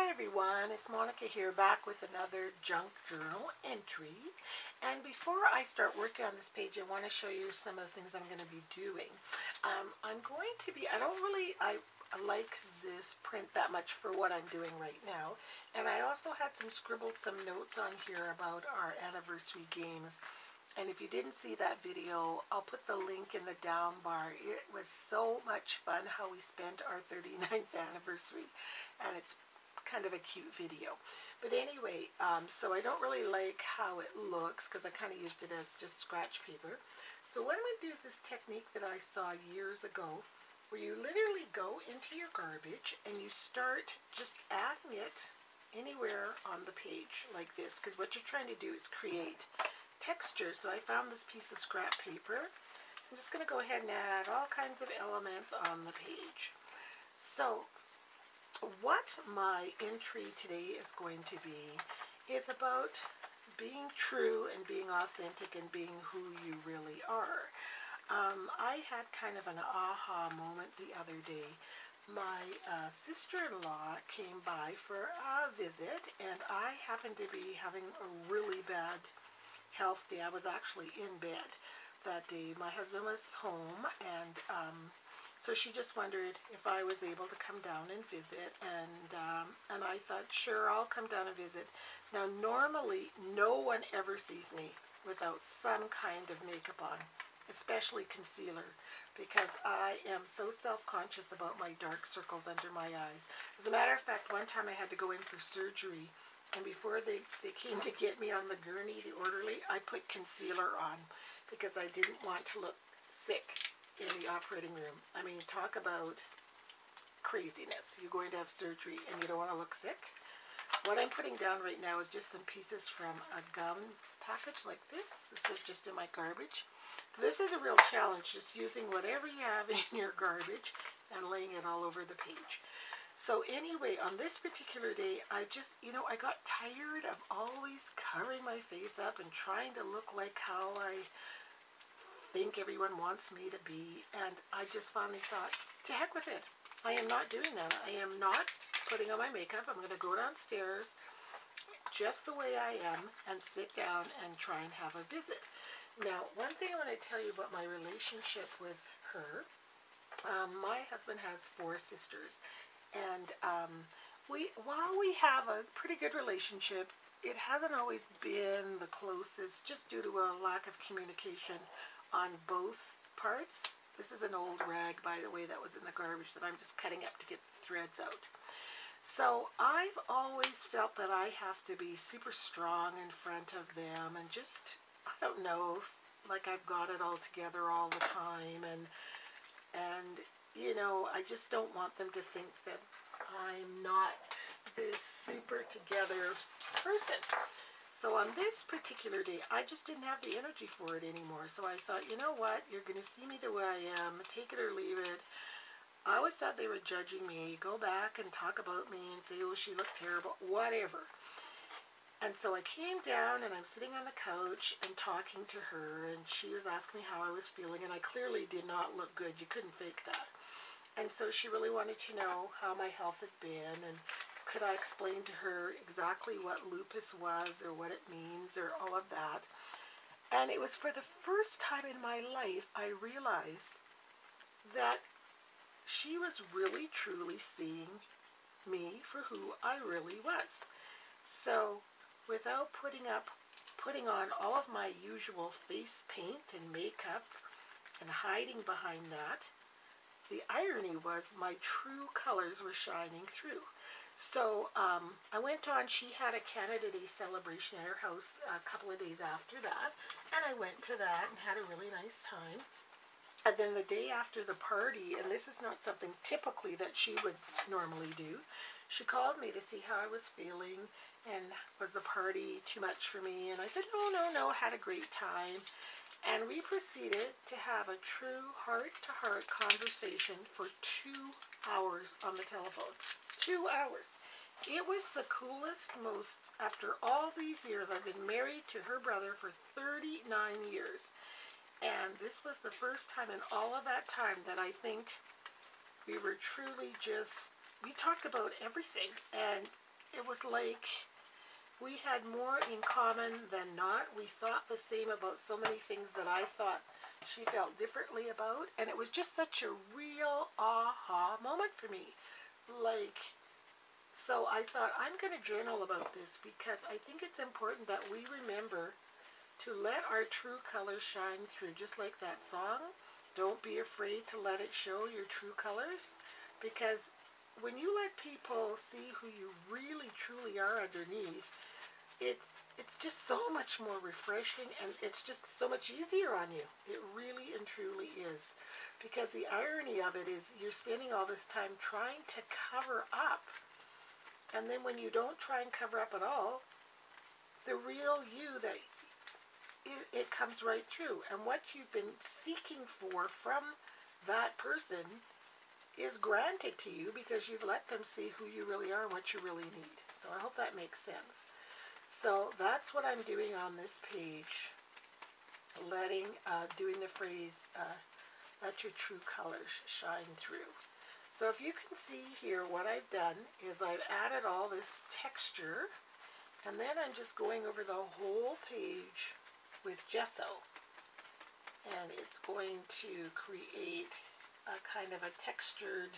everyone, it's Monica here, back with another junk journal entry. And before I start working on this page, I want to show you some of the things I'm going to be doing. I like this print that much for what I'm doing right now. And I also had scribbled some notes on here about our anniversary games. And if you didn't see that video, I'll put the link in the down bar. It was so much fun how we spent our 39th anniversary. And it's kind of a cute video. But anyway, so I don't really like how it looks because I kind of used it as just scratch paper. So what I'm going to do is this technique that I saw years ago, where you literally go into your garbage and you start just adding it anywhere on the page like this, because what you're trying to do is create texture. So I found this piece of scrap paper. I'm just going to go ahead and add all kinds of elements on the page. So what my entry today is going to be is about being true and being authentic and being who you really are. I had kind of an aha moment the other day. My sister-in-law came by for a visit, and I happened to be having a really bad health day. I was actually in bed that day. My husband was home, and so she just wondered if I was able to come down and visit, and I thought, sure, I'll come down and visit. Now, normally, no one ever sees me without some kind of makeup on, especially concealer, because I am so self-conscious about my dark circles under my eyes. As a matter of fact, one time I had to go in for surgery, and before they came to get me on the gurney, the orderly, I put concealer on because I didn't want to look sick in the operating room. I mean, talk about craziness. You're going to have surgery and you don't want to look sick. What I'm putting down right now is just some pieces from a gum package like this. This was just in my garbage. So this is a real challenge, just using whatever you have in your garbage and laying it all over the page. So anyway, on this particular day, I just, I got tired of always covering my face up and trying to look like how I think everyone wants me to be, and I just finally thought, to heck with it. I am not doing that. I am not putting on my makeup. I'm going to go downstairs just the way I am and sit down and try and have a visit. Now, one thing I want to tell you about my relationship with her, my husband has 4 sisters, and while we have a pretty good relationship, it hasn't always been the closest, just due to a lack of communication on both parts. This is an old rag, by the way, that was in the garbage that I'm just cutting up to get the threads out. So I've always felt that I have to be super strong in front of them and just, I don't know, like I've got it all together all the time, and I just don't want them to think that I'm not this super together person. So on this particular day, I just didn't have the energy for it anymore. So I thought, you know what, you're going to see me the way I am, take it or leave it. I always thought they were judging me. Go back and talk about me and say, oh, she looked terrible, whatever. And so I came down and I'm sitting on the couch and talking to her, and she was asking me how I was feeling, and I clearly did not look good. You couldn't fake that. And so she really wanted to know how my health had been, and could I explain to her exactly what lupus was or what it means or all of that. And it was for the first time in my life I realized that she was really truly seeing me for who I really was. So without putting on all of my usual face paint and makeup and hiding behind that, the irony was my true colors were shining through. So I went on, she had a Canada Day celebration at her house a couple of days after that, and I went to that and had a really nice time. And then the day after the party, and this is not something typically that she would normally do, she called me to see how I was feeling, and was the party too much for me? And I said, no, had a great time. And we proceeded to have a true heart-to-heart conversation for 2 hours on the telephone. 2 hours. It was the coolest, after all these years, I've been married to her brother for 39 years. And this was the first time in all of that time that I think we were truly just, we talked about everything. And it was like we had more in common than not. We thought the same about so many things that I thought she felt differently about. And it was just such a real aha moment for me. Like, so I thought, I'm going to journal about this because I think it's important that we remember to let our true colors shine through, just like that song. Don't be afraid to let it show your true colors, because when you let people see who you really truly are underneath, it's just so much more refreshing, and it's just so much easier on you. It really and truly is, because the irony of it is you're spending all this time trying to cover up, and then when you don't try and cover up at all, the real you, that it comes right through. And what you've been seeking for from that person is granted to you because you've let them see who you really are and what you really need. So I hope that makes sense. So that's what I'm doing on this page. Doing the phrase, let your true colors shine through. So if you can see here, what I've done is I've added all this texture, and then I'm just going over the whole page with gesso, and it's going to create a kind of a textured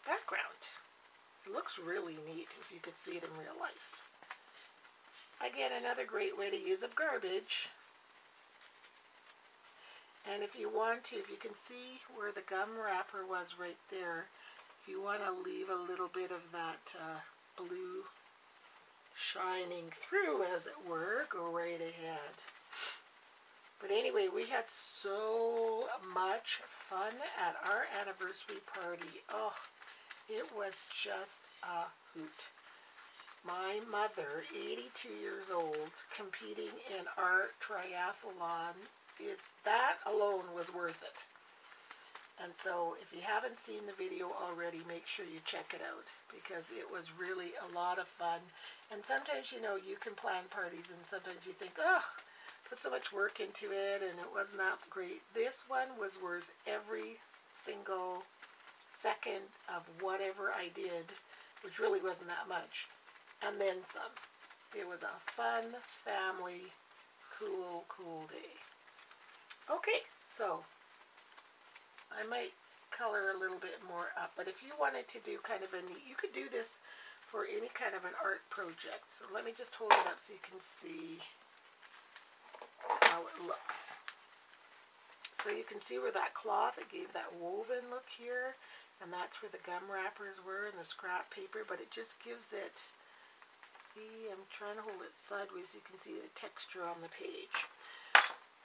background. It looks really neat if you could see it in real life. Again, another great way to use up garbage. And if you want to, if you can see where the gum wrapper was right there, if you want to leave a little bit of that blue shining through, as it were, go right ahead. But anyway, we had so much fun at our anniversary party. Oh, it was just a hoot. My mother, 82 years old, competing in our triathlon, that alone was worth it. And so if you haven't seen the video already, make sure you check it out, because it was really a lot of fun. And sometimes, you know, you can plan parties and sometimes you think, oh, put so much work into it and it wasn't that great. This one was worth every single second of whatever I did, which really wasn't that much, and then some. It was a fun, family, cool day. Okay, so I might color a little bit more up, but if you wanted to do kind of a neat, you could do this for any kind of an art project. So let me just hold it up so you can see how it looks. So you can see where that cloth, it gave that woven look here, and that's where the gum wrappers were and the scrap paper, but it just gives it, see, I'm trying to hold it sideways so you can see the texture on the page.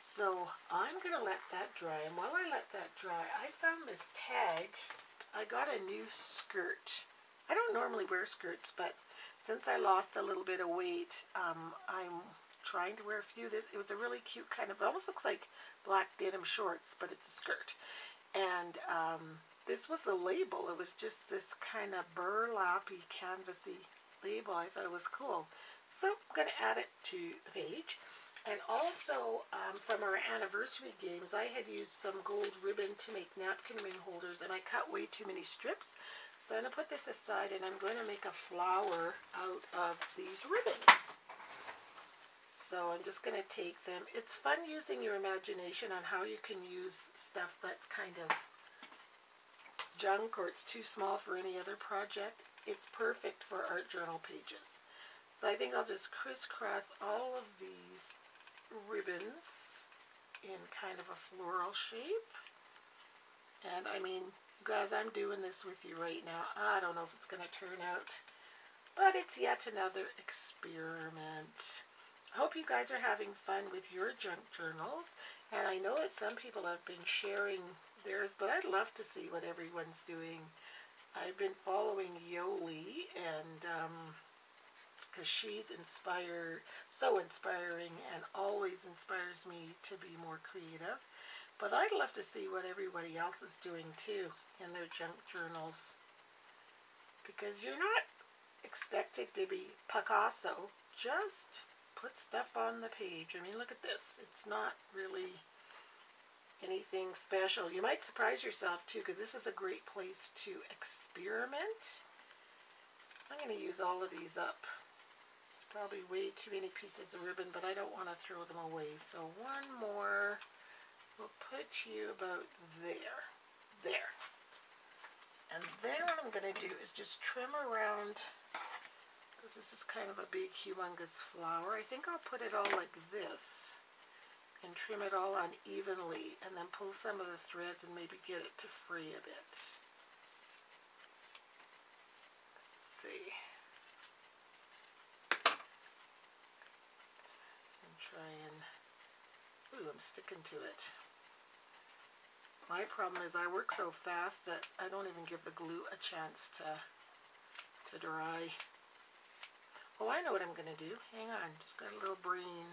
So I'm going to let that dry, and while I let that dry, I found this tag. I got a new skirt. I don't normally wear skirts, but since I lost a little bit of weight, I'm trying to wear a few. It was a really cute kind of, it almost looks like black denim shorts, but it's a skirt. And this was the label. It was just this kind of burlappy, canvasy label. I thought it was cool. So I'm going to add it to the page. And also, from our anniversary games, I had used some gold ribbon to make napkin ring holders, and I cut way too many strips. So I'm going to put this aside, and I'm going to make a flower out of these ribbons. So I'm just going to take them. It's fun using your imagination on how you can use stuff that's kind of junk or it's too small for any other project. It's perfect for art journal pages. So I think I'll just crisscross all of these ribbons in kind of a floral shape. And I mean, guys, I'm doing this with you right now. I don't know if it's going to turn out, but it's yet another experiment. I hope you guys are having fun with your junk journals, and I know that some people have been sharing theirs, but I'd love to see what everyone's doing. I've been following Yolie, and because she's so inspiring and always inspires me to be more creative. But I'd love to see what everybody else is doing too in their junk journals, because you're not expected to be Picasso. Just put stuff on the page. I mean, look at this. It's not really anything special. You might surprise yourself too, because this is a great place to experiment I'm going to use all of these up. It's probably way too many pieces of ribbon, but I don't want to throw them away. So one more. We'll put you about there. There. And then what I'm going to do is just trim around, because this is kind of a big, humongous flower. I think I'll put it all like this and trim it all unevenly, and then pull some of the threads and maybe get it to fray a bit. Let's see. And try and, ooh, I'm sticking to it. My problem is I work so fast that I don't even give the glue a chance to dry. Oh, I know what I'm going to do. Hang on, just got a little brain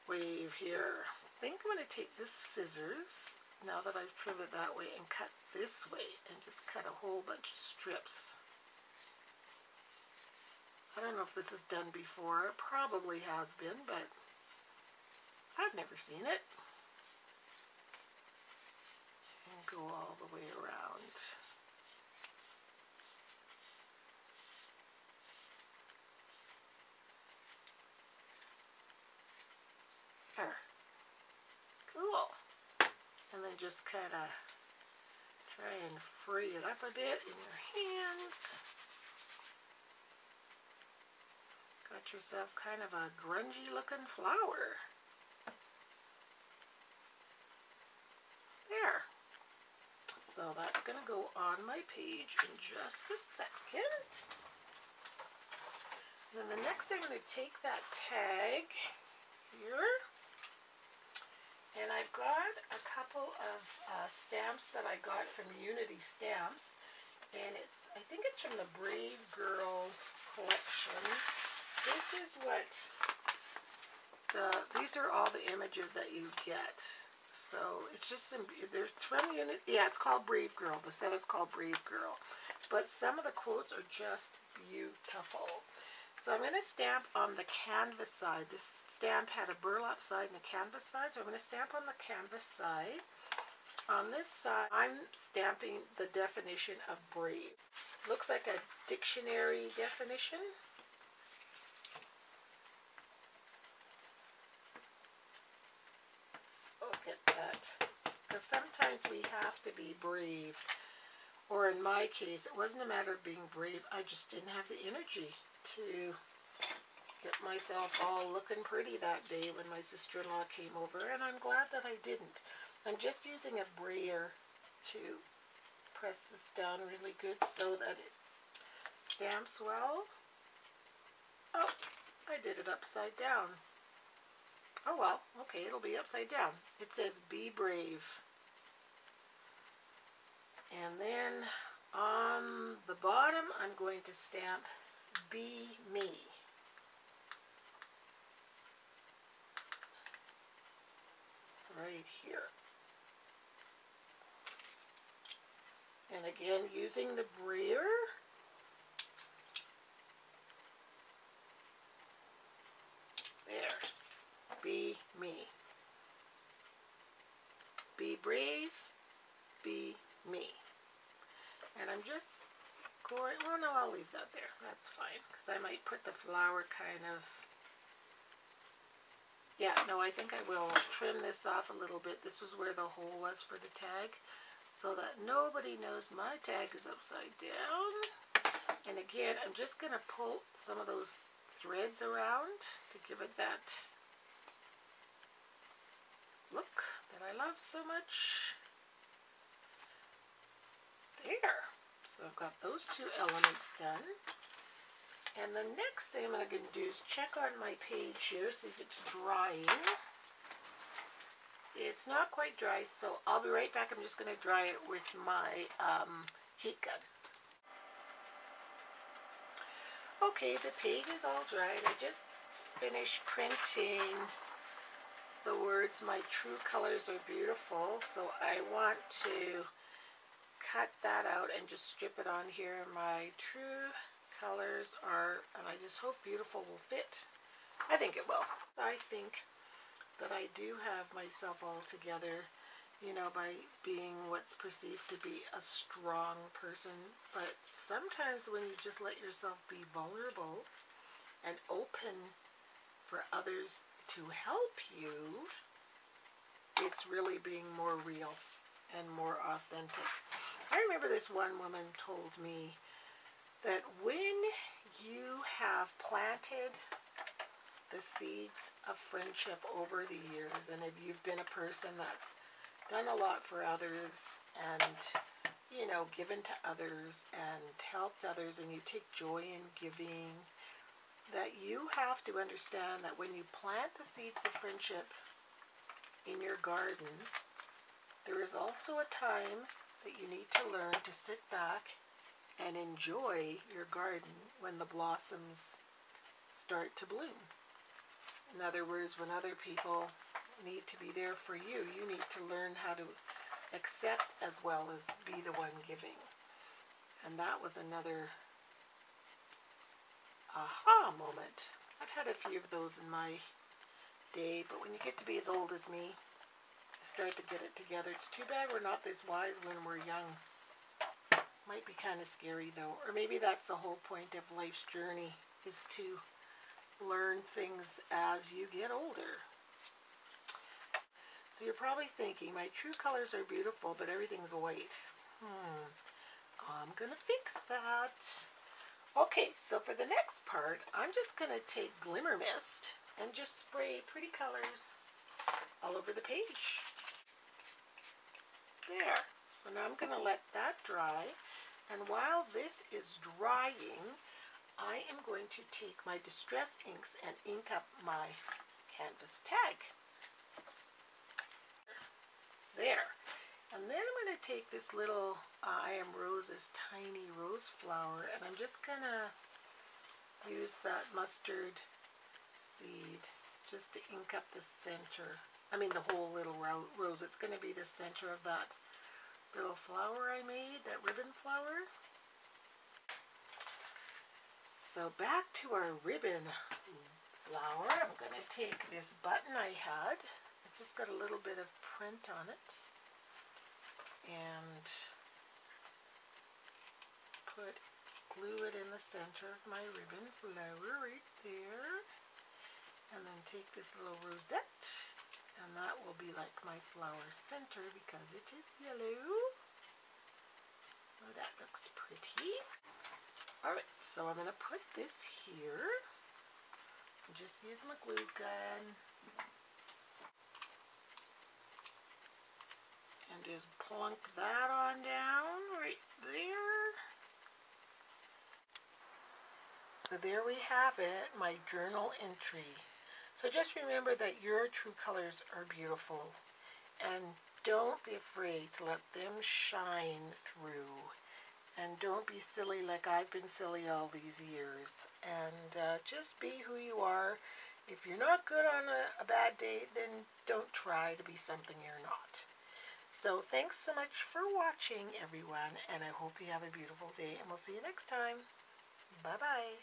wave here. I think I'm going to take this scissors, now that I've trimmed it that way, and cut this way, and just cut a whole bunch of strips. I don't know if this is done before. It probably has been, but I've never seen it. And go all the way around. There. Cool. And then just kind of try and free it up a bit in your hands. Got yourself kind of a grungy looking flower. There. So that's going to go on my page in just a second. And then the next thing, I'm going to take that tag here, and I've got a couple of stamps that I got from Unity Stamps, and I think it's from the Brave Girl collection. This is what these are all the images that you get. So it's just some, there's from Unity, yeah, it's called Brave Girl. The set is called Brave Girl. But some of the quotes are just beautiful. So I'm going to stamp on the canvas side. This stamp had a burlap side and a canvas side. So I'm going to stamp on the canvas side. On this side, I'm stamping the definition of brave. Looks like a dictionary definition. Because sometimes we have to be brave, or in my case, it wasn't a matter of being brave, I just didn't have the energy to get myself all looking pretty that day when my sister-in-law came over, and I'm glad that I didn't. I'm just using a brayer to press this down really good so that it stamps well. Oh, I did it upside down. Oh well, okay, it'll be upside down. It says be brave. And then on the bottom, I'm going to stamp be me. Right here. And again, using the brayer. There. Be me. Be brave. Be me. And I'm just going, well no, I'll leave that there. That's fine. Because I might put the flower kind of, yeah, no, I think I will trim this off a little bit. This was where the hole was for the tag, so that nobody knows my tag is upside down. And again, I'm just going to pull some of those threads around to give it that look that I love so much. There. So I've got those two elements done. And the next thing I'm going to do is check on my page here, see if it's drying. It's not quite dry, so I'll be right back. I'm just going to dry it with my heat gun. Okay, the page is all dry, and I just finished printing the words, my true colors are beautiful, so I want to cut that out and just strip it on here. My true colors are, and I just hope beautiful will fit. I think it will. I think that I do have myself all together. you know, by being what's perceived to be a strong person. But sometimes when you just let yourself be vulnerable and open for others to help you, it's really being more real and more authentic. I remember this one woman told me that when you have planted the seeds of friendship over the years, and if you've been a person that's done a lot for others and, you know, given to others and helped others, and you take joy in giving, that you have to understand that when you plant the seeds of friendship in your garden, there is also a time that you need to learn to sit back and enjoy your garden when the blossoms start to bloom. In other words, when other people need to be there for you, you need to learn how to accept as well as be the one giving. And that was another aha moment. I've had a few of those in my day, but when you get to be as old as me, start to get it together. It's too bad we're not this wise when we're young. Might be kind of scary though, or maybe that's the whole point of life's journey, is to learn things as you get older. So you're probably thinking, my true colors are beautiful, but everything's white. I'm gonna fix that. Okay, so for the next part, I'm just gonna take Glimmer Mist and just spray pretty colors all over the page. There. So now I'm going to let that dry, and while this is drying, I am going to take my Distress inks and ink up my canvas tag. There. And then I'm going to take this little I Am Rose's tiny rose flower, and I'm just going to use that mustard seed just to ink up the center. I mean the whole little rose. It's going to be the center of that little flower I made, that ribbon flower. So back to our ribbon flower. I'm going to take this button I had. It's just got a little bit of print on it. And glue it in the center of my ribbon flower right there. And then take this little rosette, and that will be like my flower center because it is yellow. Oh, that looks pretty. Alright, so I'm going to put this here. Just use my glue gun. And just plunk that on down right there. So there we have it, my journal entry. So just remember that your true colors are beautiful, and don't be afraid to let them shine through, and don't be silly like I've been silly all these years, and just be who you are. If you're not good on a bad day, then don't try to be something you're not. So thanks so much for watching, everyone, and I hope you have a beautiful day, and we'll see you next time. Bye-bye.